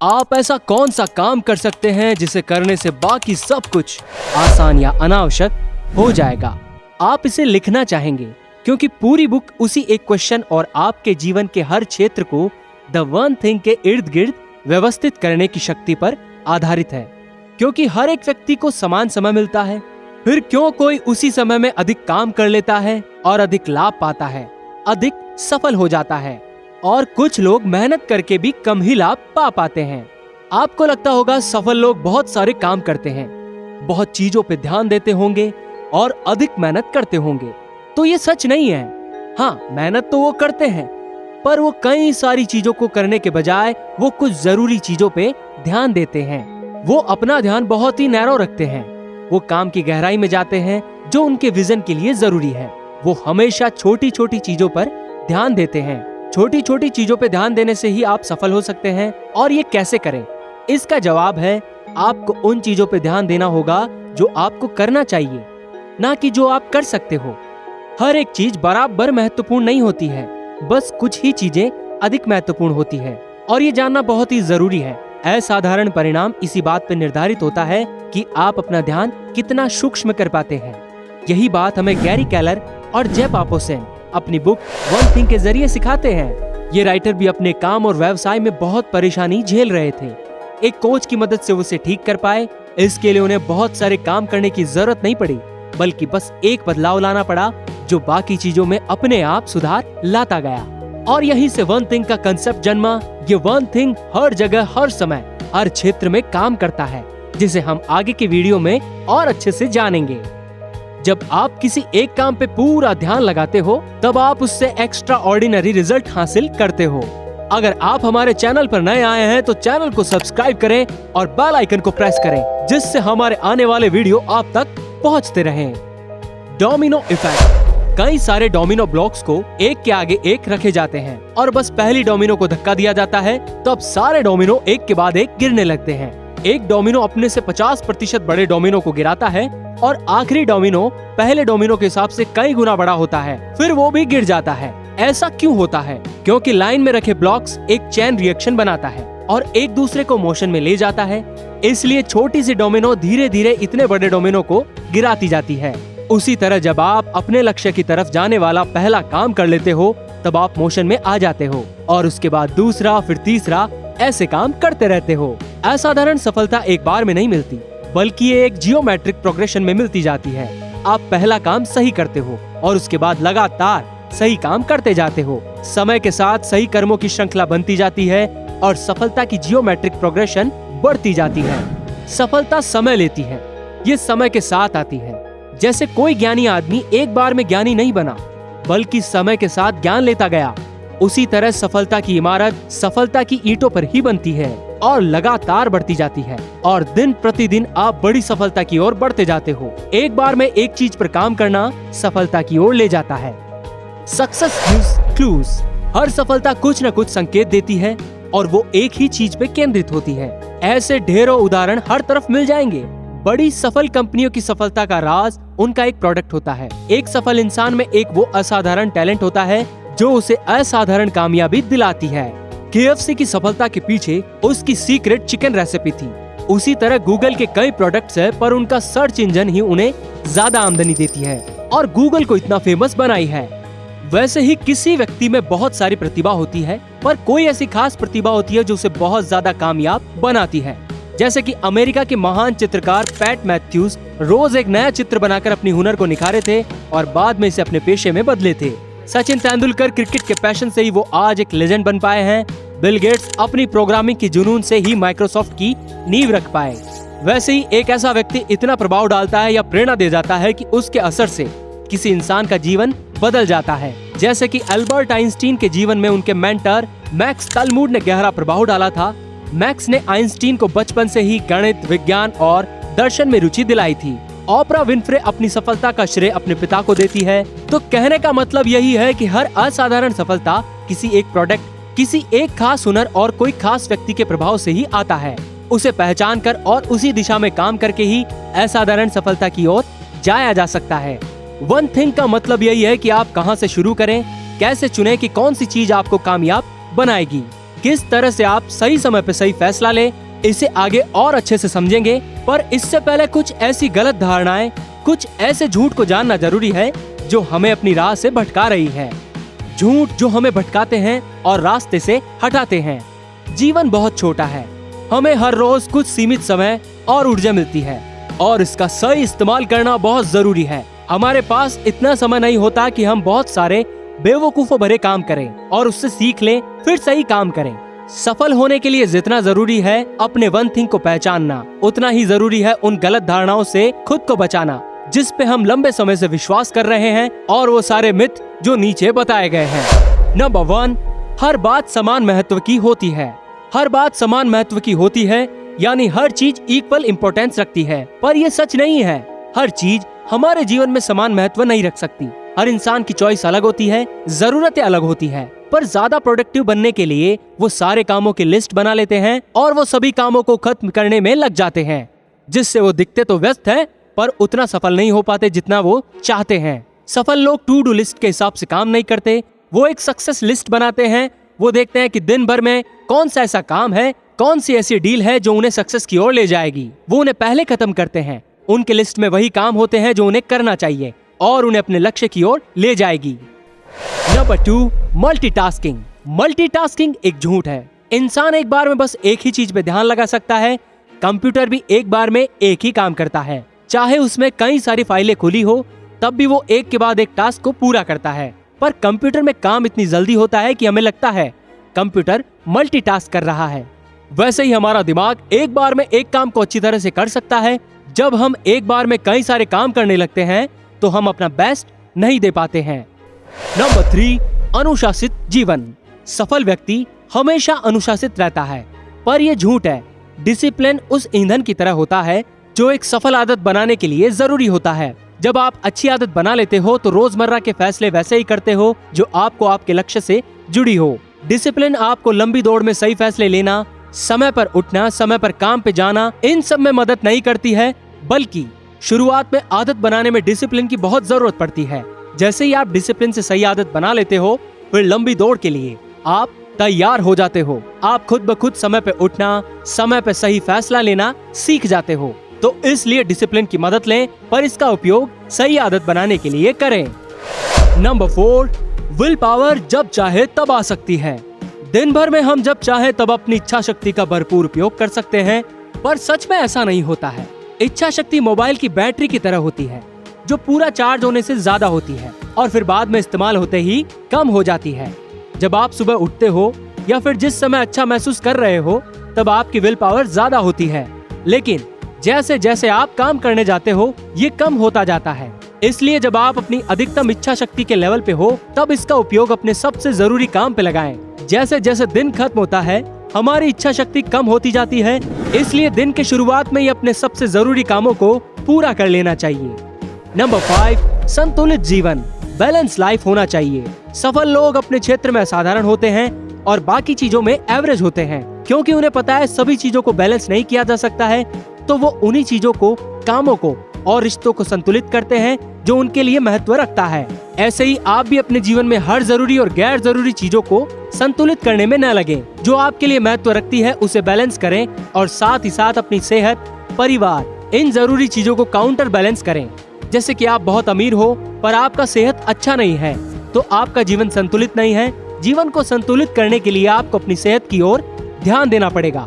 आप ऐसा कौन सा काम कर सकते हैं जिसे करने से बाकी सब कुछ आसान या अनावश्यक हो जाएगा। आप इसे लिखना चाहेंगे क्योंकि पूरी बुक उसी एक क्वेश्चन और आपके जीवन के हर क्षेत्र को द वन थिंग के इर्द गिर्द व्यवस्थित करने की शक्ति पर आधारित है। क्योंकि हर एक व्यक्ति को समान समय मिलता है, फिर क्यों कोई उसी समय में अधिक काम कर लेता है और अधिक लाभ पाता है, अधिक सफल हो जाता है, और कुछ लोग मेहनत करके भी कम ही लाभ पा पाते हैं। आपको लगता होगा सफल लोग बहुत सारे काम करते हैं, बहुत चीजों पे ध्यान देते होंगे और अधिक मेहनत करते होंगे। तो ये सच नहीं है। हाँ, मेहनत तो वो करते हैं, पर वो कई सारी चीजों को करने के बजाय वो कुछ जरूरी चीजों पे ध्यान देते हैं। वो अपना ध्यान बहुत ही नैरो रखते हैं। वो काम की गहराई में जाते हैं जो उनके विजन के लिए जरूरी है। वो हमेशा छोटी छोटी चीजों पर ध्यान देते हैं। छोटी छोटी चीजों पर ध्यान देने से ही आप सफल हो सकते हैं। और ये कैसे करें? इसका जवाब है, आपको उन चीजों पर ध्यान देना होगा जो आपको करना चाहिए, ना कि जो आप कर सकते हो। हर एक चीज बराबर महत्वपूर्ण नहीं होती है, बस कुछ ही चीजें अधिक महत्वपूर्ण होती है, और ये जानना बहुत ही जरूरी है। असाधारण परिणाम इसी बात पर निर्धारित होता है कि आप अपना ध्यान कितना सूक्ष्म कर पाते हैं। यही बात हमें गैरी केलर और जेफ आपोसेन अपनी बुक वन थिंग के जरिए सिखाते हैं। ये राइटर भी अपने काम और व्यवसाय में बहुत परेशानी झेल रहे थे। एक कोच की मदद से उसे ठीक कर पाए। इसके लिए उन्हें बहुत सारे काम करने की जरूरत नहीं पड़ी, बल्कि बस एक बदलाव लाना पड़ा जो बाकी चीजों में अपने आप सुधार लाता गया। और यहीं से वन थिंग का कंसेप्ट जन्मा। ये वन थिंग हर जगह, हर समय, हर क्षेत्र में काम करता है, जिसे हम आगे की वीडियो में और अच्छे से जानेंगे। जब आप किसी एक काम पे पूरा ध्यान लगाते हो, तब आप उससे एक्स्ट्रा ऑर्डिनरी रिजल्ट हासिल करते हो। अगर आप हमारे चैनल पर नए आए हैं तो चैनल को सब्सक्राइब करें और बेल आइकन को प्रेस करें, जिससे हमारे आने वाले वीडियो आप तक पहुंचते रहें। Domino effect. कई सारे डोमिनो ब्लॉक्स को एक के आगे एक रखे जाते हैं और बस पहली डोमिनो को धक्का दिया जाता है, तब सारे डोमिनो एक के बाद एक गिरने लगते हैं। एक डोमिनो अपने से 50% बड़े डोमिनो को गिराता है और आखिरी डोमिनो पहले डोमिनो के हिसाब से कई गुना बड़ा होता है, फिर वो भी गिर जाता है। ऐसा क्यों होता है? क्योंकि लाइन में रखे ब्लॉक्स एक चेन रिएक्शन बनाता है और एक दूसरे को मोशन में ले जाता है। इसलिए छोटी सी डोमिनो धीरे धीरे इतने बड़े डोमिनो को गिराती जाती है। उसी तरह जब आप अपने लक्ष्य की तरफ जाने वाला पहला काम कर लेते हो, तब आप मोशन में आ जाते हो और उसके बाद दूसरा, फिर तीसरा, ऐसे काम करते रहते हो। असाधारण सफलता एक बार में नहीं मिलती, बल्कि ये एक जियोमेट्रिक प्रोग्रेशन में मिलती जाती है। आप पहला काम सही करते हो और उसके बाद लगातार सही काम करते जाते हो। समय के साथ सही कर्मों की श्रृंखला बनती जाती है और सफलता की जियोमेट्रिक प्रोग्रेशन बढ़ती जाती है। सफलता समय लेती है, ये समय के साथ आती है। जैसे कोई ज्ञानी आदमी एक बार में ज्ञानी नहीं बना, बल्कि समय के साथ ज्ञान लेता गया, उसी तरह सफलता की इमारत सफलता की ईंटों पर ही बनती है और लगातार बढ़ती जाती है, और दिन प्रतिदिन आप बड़ी सफलता की ओर बढ़ते जाते हो। एक बार में एक चीज पर काम करना सफलता की ओर ले जाता है। Success gives clues. हर सफलता कुछ न कुछ संकेत देती है और वो एक ही चीज पे केंद्रित होती है। ऐसे ढेरों उदाहरण हर तरफ मिल जाएंगे। बड़ी सफल कंपनियों की सफलता का राज उनका एक प्रोडक्ट होता है। एक सफल इंसान में एक वो असाधारण टैलेंट होता है जो उसे असाधारण कामयाबी दिलाती है। KFC की सफलता के पीछे उसकी सीक्रेट चिकन रेसिपी थी। उसी तरह गूगल के कई प्रोडक्ट्स है, पर उनका सर्च इंजन ही उन्हें ज्यादा आमदनी देती है और गूगल को इतना फेमस बनाई है। वैसे ही किसी व्यक्ति में बहुत सारी प्रतिभा होती है, पर कोई ऐसी खास प्रतिभा होती है जो उसे बहुत ज्यादा कामयाब बनाती है। जैसे कि अमेरिका के महान चित्रकार पैट मैथ्यूज रोज एक नया चित्र बनाकर अपनी हुनर को निखारे थे और बाद में इसे अपने पेशे में बदले थे। सचिन तेंदुलकर क्रिकेट के पैशन से ही वो आज एक लेजेंड बन पाए हैं। बिल गेट्स अपनी प्रोग्रामिंग की जुनून से ही माइक्रोसॉफ्ट की नींव रख पाए। वैसे ही एक ऐसा व्यक्ति इतना प्रभाव डालता है या प्रेरणा दे जाता है कि उसके असर से किसी इंसान का जीवन बदल जाता है। जैसे कि अल्बर्ट आइंस्टीन के जीवन में उनके मेंटर मैक्स तलमूड ने गहरा प्रभाव डाला था। मैक्स ने आइंस्टीन को बचपन से ही गणित, विज्ञान और दर्शन में रुचि दिलाई थी। ओपरा विनफ्रे अपनी सफलता का श्रेय अपने पिता को देती है। तो कहने का मतलब यही है कि हर असाधारण सफलता किसी एक प्रोडक्ट, किसी एक खास हुनर और कोई खास व्यक्ति के प्रभाव से ही आता है। उसे पहचान कर और उसी दिशा में काम करके ही असाधारण सफलता की ओर जाया जा सकता है। वन थिंग का मतलब यही है कि आप कहां से शुरू करें, कैसे चुनें कि कौन सी चीज आपको कामयाब बनाएगी, किस तरह से आप सही समय पे सही फैसला ले, इसे आगे और अच्छे से समझेंगे। पर इससे पहले कुछ ऐसी गलत धारणाएं, कुछ ऐसे झूठ को जानना जरूरी है जो हमें अपनी राह से भटका रही है। झूठ जो हमें भटकाते हैं और रास्ते से हटाते हैं। जीवन बहुत छोटा है, हमें हर रोज कुछ सीमित समय और ऊर्जा मिलती है और इसका सही इस्तेमाल करना बहुत जरूरी है। हमारे पास इतना समय नहीं होता कि हम बहुत सारे बेवकूफों भरे काम करें और उससे सीख लें, फिर सही काम करें। सफल होने के लिए जितना जरूरी है अपने वन थिंग को पहचानना, उतना ही जरूरी है उन गलत धारणाओं से खुद को बचाना जिस पे हम लंबे समय से विश्वास कर रहे हैं और वो सारे मिथ जो नीचे बताए गए हैं। नंबर 1, हर बात समान महत्व की होती है। हर बात समान महत्व की होती है यानी हर चीज इक्वल इम्पोर्टेंस रखती है, पर ये सच नहीं है। हर चीज हमारे जीवन में समान महत्व नहीं रख सकती। हर इंसान की चॉइस अलग होती है, जरूरतें अलग होती है, पर ज्यादा प्रोडक्टिव बनने के लिए वो सारे कामों की लिस्ट बना लेते हैं और वो सभी कामों को खत्म करने में लग जाते हैं, जिससे वो दिखते तो व्यस्त हैं पर उतना सफल नहीं हो पाते जितना वो चाहते हैं। सफल लोग टू डू लिस्ट के हिसाब से काम नहीं करते, वो एक सक्सेस लिस्ट बनाते हैं। वो देखते हैं कि दिन भर में कौन सा ऐसा काम है, कौन सी ऐसी डील है जो उन्हें सक्सेस की ओर ले जाएगी, वो उन्हें पहले खत्म करते हैं। उनके लिस्ट में वही काम होते हैं जो उन्हें करना चाहिए और उन्हें अपने लक्ष्य की ओर ले जाएगी। Number 2, multitasking. मल्टीटास्किंग एक झूठ है। इंसान एक बार में बस एक ही चीज पे ध्यान लगा सकता है। कंप्यूटर भी एक बार में एक ही काम करता है, चाहे उसमें कई सारी फाइलें खुली हो, तब भी वो एक के बाद एक टास्क को पूरा करता है। पर कंप्यूटर में काम इतनी जल्दी होता है कि हमें लगता है कंप्यूटर मल्टीटास्क कर रहा है। वैसे ही हमारा दिमाग एक बार में एक काम को अच्छी तरह से कर सकता है। जब हम एक बार में कई सारे काम करने लगते हैं तो हम अपना बेस्ट नहीं दे पाते हैं। नंबर 3, अनुशासित जीवन। सफल व्यक्ति हमेशा अनुशासित रहता है, पर यह झूठ है। डिसिप्लिन उस ईंधन की तरह होता है जो एक सफल आदत बनाने के लिए जरूरी होता है। जब आप अच्छी आदत बना लेते हो तो रोजमर्रा के फैसले वैसे ही करते हो जो आपको आपके लक्ष्य से जुड़ी हो। डिसिप्लिन आपको लंबी दौड़ में सही फैसले लेना, समय पर उठना, समय पर काम पे जाना, इन सब में मदद नहीं करती है, बल्कि शुरुआत में आदत बनाने में डिसिप्लिन की बहुत जरूरत पड़ती है। जैसे ही आप डिसिप्लिन से सही आदत बना लेते हो, फिर लंबी दौड़ के लिए आप तैयार हो जाते हो। आप खुद ब खुद समय पे उठना, समय पे सही फैसला लेना सीख जाते हो। तो इसलिए डिसिप्लिन की मदद लें, पर इसका उपयोग सही आदत बनाने के लिए करें। नंबर 4, विल पावर जब चाहे तब आ सकती है। दिन भर में हम जब चाहे तब अपनी इच्छा शक्ति का भरपूर उपयोग कर सकते हैं, पर सच में ऐसा नहीं होता है। इच्छा शक्ति मोबाइल की बैटरी की तरह होती है जो पूरा चार्ज होने से ज्यादा होती है और फिर बाद में इस्तेमाल होते ही कम हो जाती है। जब आप सुबह उठते हो या फिर जिस समय अच्छा महसूस कर रहे हो, तब आपकी विल पावर ज्यादा होती है, लेकिन जैसे जैसे आप काम करने जाते हो ये कम होता जाता है। इसलिए जब आप अपनी अधिकतम इच्छा शक्ति के लेवल पे हो, तब इसका उपयोग अपने सबसे जरूरी काम पे लगाएं। जैसे जैसे दिन खत्म होता है हमारी इच्छा शक्ति कम होती जाती है, इसलिए दिन के शुरुआत में ही अपने सबसे जरूरी कामों को पूरा कर लेना चाहिए। नंबर 5, संतुलित जीवन, बैलेंस लाइफ होना चाहिए। सफल लोग अपने क्षेत्र में असाधारण होते हैं और बाकी चीजों में एवरेज होते हैं, क्योंकि उन्हें पता है सभी चीजों को बैलेंस नहीं किया जा सकता है, तो वो उन्हीं चीजों को, कामों को और रिश्तों को संतुलित करते हैं जो उनके लिए महत्व रखता है। ऐसे ही आप भी अपने जीवन में हर जरूरी और गैर जरूरी चीजों को संतुलित करने में न लगे। जो आपके लिए महत्व रखती है उसे बैलेंस करें और साथ ही साथ अपनी सेहत, परिवार, इन जरूरी चीजों को काउंटर बैलेंस करें। जैसे कि आप बहुत अमीर हो पर आपका सेहत अच्छा नहीं है तो आपका जीवन संतुलित नहीं है। जीवन को संतुलित करने के लिए आपको अपनी सेहत की ओर ध्यान देना पड़ेगा।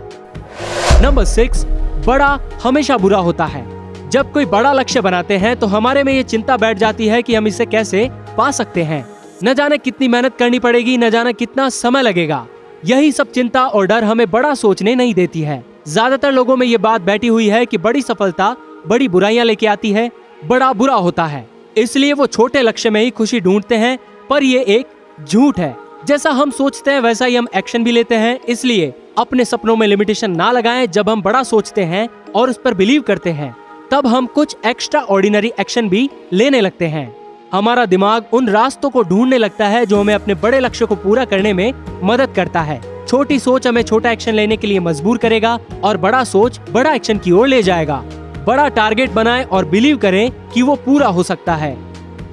नंबर 6, बड़ा हमेशा बुरा होता है। जब कोई बड़ा लक्ष्य बनाते हैं तो हमारे में ये चिंता बैठ जाती है कि हम इसे कैसे पा सकते हैं। न जाने कितनी मेहनत करनी पड़ेगी, न जाने कितना समय लगेगा। यही सब चिंता और डर हमें बड़ा सोचने नहीं देती है। ज्यादातर लोगों में ये बात बैठी हुई है कि बड़ी सफलता बड़ी बुराइयां लेके आती है, बड़ा बुरा होता है, इसलिए वो छोटे लक्ष्य में ही खुशी ढूंढते हैं। पर ये एक झूठ है। जैसा हम सोचते हैं वैसा ही हम एक्शन भी लेते हैं, इसलिए अपने सपनों में लिमिटेशन ना लगाएं। जब हम बड़ा सोचते हैं और उस पर बिलीव करते हैं, तब हम कुछ एक्स्ट्रा ऑर्डिनरी एक्शन भी लेने लगते हैं। हमारा दिमाग उन रास्तों को ढूंढने लगता है जो हमें अपने बड़े लक्ष्य को पूरा करने में मदद करता है। छोटी सोच हमें छोटा एक्शन लेने के लिए मजबूर करेगा और बड़ा सोच बड़ा एक्शन की ओर ले जाएगा। बड़ा टारगेट बनाएं और बिलीव करें कि वो पूरा हो सकता है।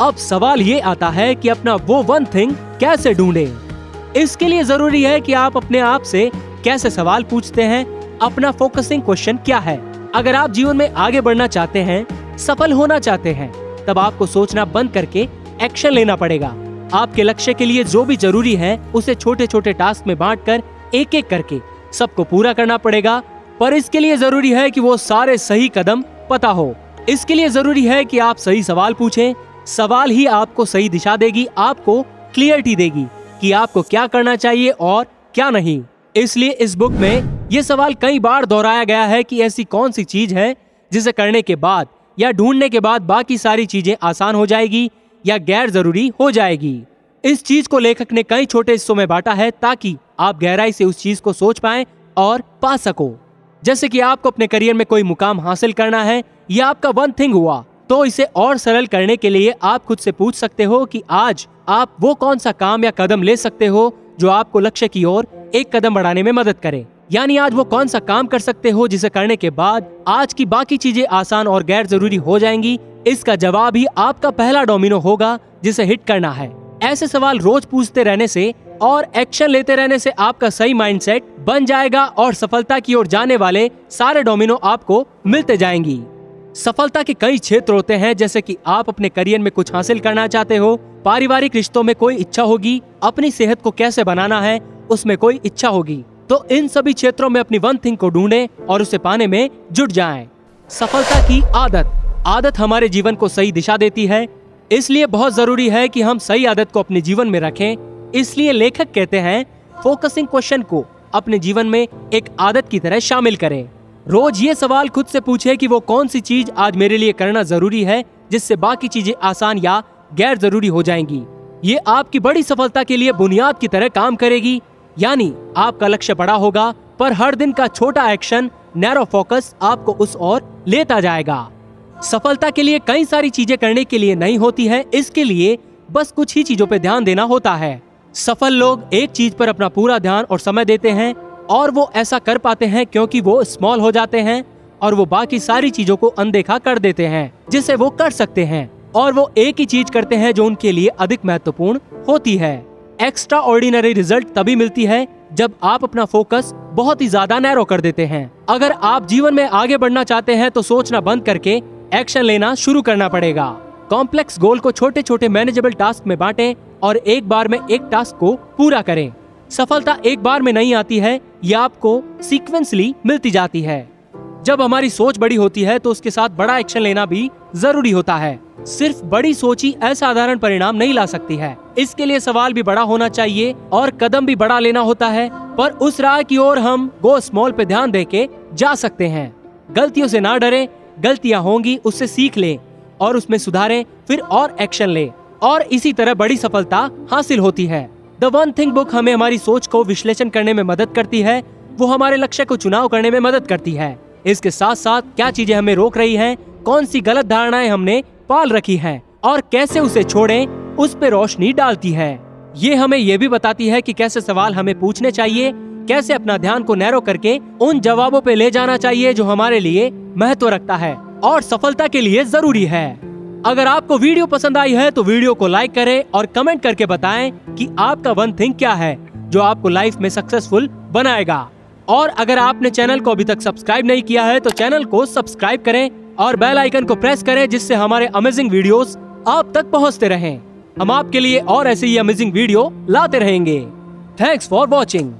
अब सवाल ये आता है कि अपना वो वन थिंग कैसे ढूंढें। इसके लिए जरूरी है कि आप अपने आप से कैसे सवाल पूछते हैं, अपना फोकसिंग क्वेश्चन क्या है। अगर आप जीवन में आगे बढ़ना चाहते हैं, सफल होना चाहते हैं, तब आपको सोचना बंद करके एक्शन लेना पड़ेगा। आपके लक्ष्य के लिए जो भी जरूरी है उसे छोटे छोटे टास्क में बांटकर एक एक करके सबको पूरा करना पड़ेगा। पर इसके लिए जरूरी है कि वो सारे सही कदम पता हो। इसके लिए जरूरी है कि आप सही सवाल पूछें। सवाल ही आपको सही दिशा देगी, आपको क्लियरिटी देगी कि आपको क्या करना चाहिए और क्या नहीं। इसलिए इस बुक में ये सवाल कई बार दोहराया गया है कि ऐसी कौन सी चीज है जिसे करने के बाद या ढूंढने के बाद बाकी सारी चीजें आसान हो जाएगी या गैर जरूरी हो जाएगी। इस चीज को लेखक ने कई छोटे हिस्सों में बांटा है ताकि आप गहराई से उस चीज को सोच पाएं और पा सको। जैसे कि आपको अपने करियर में कोई मुकाम हासिल करना है, यह आपका वन थिंग हुआ, तो इसे और सरल करने के लिए आप खुद से पूछ सकते हो कि आज आप वो कौन सा काम या कदम ले सकते हो जो आपको लक्ष्य की ओर एक कदम बढ़ाने में मदद करे। यानी आज वो कौन सा काम कर सकते हो जिसे करने के बाद आज की बाकी चीजें आसान और गैर जरूरी हो जाएंगी। इसका जवाब ही आपका पहला डोमिनो होगा जिसे हिट करना है। ऐसे सवाल रोज पूछते रहने से और एक्शन लेते रहने से आपका सही माइंडसेट बन जाएगा और सफलता की ओर जाने वाले सारे डोमिनो आपको मिलते जाएंगी। सफलता के कई क्षेत्र होते हैं, जैसे कि आप अपने करियर में कुछ हासिल करना चाहते हो, पारिवारिक रिश्तों में कोई इच्छा होगी, अपनी सेहत को कैसे बनाना है उसमें कोई इच्छा होगी। तो इन सभी क्षेत्रों में अपनी वन थिंग को ढूंढें और उसे पाने में जुट जाएं। सफलता की आदत हमारे जीवन को सही दिशा देती है, इसलिए बहुत जरूरी है कि हम सही आदत को अपने जीवन में रखें। इसलिए लेखक कहते हैं फोकसिंग क्वेश्चन को अपने जीवन में एक आदत की तरह शामिल करें। रोज ये सवाल खुद से पूछे कि वो कौन सी चीज आज मेरे लिए करना जरूरी है जिससे बाकी चीजें आसान या गैर जरूरी हो जाएंगी। ये आपकी बड़ी सफलता के लिए बुनियाद की तरह काम करेगी। यानी आपका लक्ष्य बड़ा होगा पर हर दिन का छोटा एक्शन, नैरो फोकस आपको उस ओर लेता जाएगा। सफलता के लिए कई सारी चीजें करने के लिए नहीं होती है, इसके लिए बस कुछ ही चीजों पे ध्यान देना होता है। सफल लोग एक चीज पर अपना पूरा ध्यान और समय देते हैं और वो ऐसा कर पाते हैं क्योंकि वो स्मॉल हो जाते हैं और वो बाकी सारी चीजों को अनदेखा कर देते हैं जिसे वो कर सकते हैं, और वो एक ही चीज करते हैं जो उनके लिए अधिक महत्वपूर्ण होती है। एक्स्ट्रा ऑर्डिनरी रिजल्ट तभी मिलती है जब आप अपना फोकस बहुत ही ज्यादा नैरो कर देते हैं। अगर आप जीवन में आगे बढ़ना चाहते हैं तो सोचना बंद करके एक्शन लेना शुरू करना पड़ेगा। कॉम्प्लेक्स गोल को छोटे छोटे मैनेजेबल टास्क में बांटें और एक बार में एक टास्क को पूरा करें। सफलता एक बार में नहीं आती है, यह आपको सीक्वेंसली मिलती जाती है। जब हमारी सोच बड़ी होती है तो उसके साथ बड़ा एक्शन लेना भी जरूरी होता है। सिर्फ बड़ी सोच ही असाधारण परिणाम नहीं ला सकती है, इसके लिए सवाल भी बड़ा होना चाहिए और कदम भी बड़ा लेना होता है। पर उस राह की ओर हम गो स्मॉल पे ध्यान देके जा सकते हैं। गलतियों से ना डरें, गलतियां होंगी उससे सीख लें और उसमें सुधारें, फिर और एक्शन लें, और इसी तरह बड़ी सफलता हासिल होती है। द वन थिंग बुक हमें हमारी सोच को विश्लेषण करने में मदद करती है, वो हमारे लक्ष्य को चुनाव करने में मदद करती है। इसके साथ साथ क्या चीजें हमें रोक रही हैं, कौन सी गलत धारणाएं हमने पाल रखी हैं और कैसे उसे छोड़ें, उस पे रोशनी डालती है। ये हमें ये भी बताती है कि कैसे सवाल हमें पूछने चाहिए, कैसे अपना ध्यान को नैरो करके उन जवाबों पे ले जाना चाहिए जो हमारे लिए महत्व रखता है और सफलता के लिए जरूरी है। अगर आपको वीडियो पसंद आई है तो वीडियो को लाइक करें और कमेंट करके बताएं कि आपका वन थिंग क्या है जो आपको लाइफ में सक्सेसफुल बनाएगा। और अगर आपने चैनल को अभी तक सब्सक्राइब नहीं किया है तो चैनल को सब्सक्राइब करें और बेल आइकन को प्रेस करें, जिससे हमारे अमेजिंग वीडियोस आप तक पहुंचते रहें। हम आपके लिए और ऐसे ही अमेजिंग वीडियो लाते रहेंगे। Thanks for watching.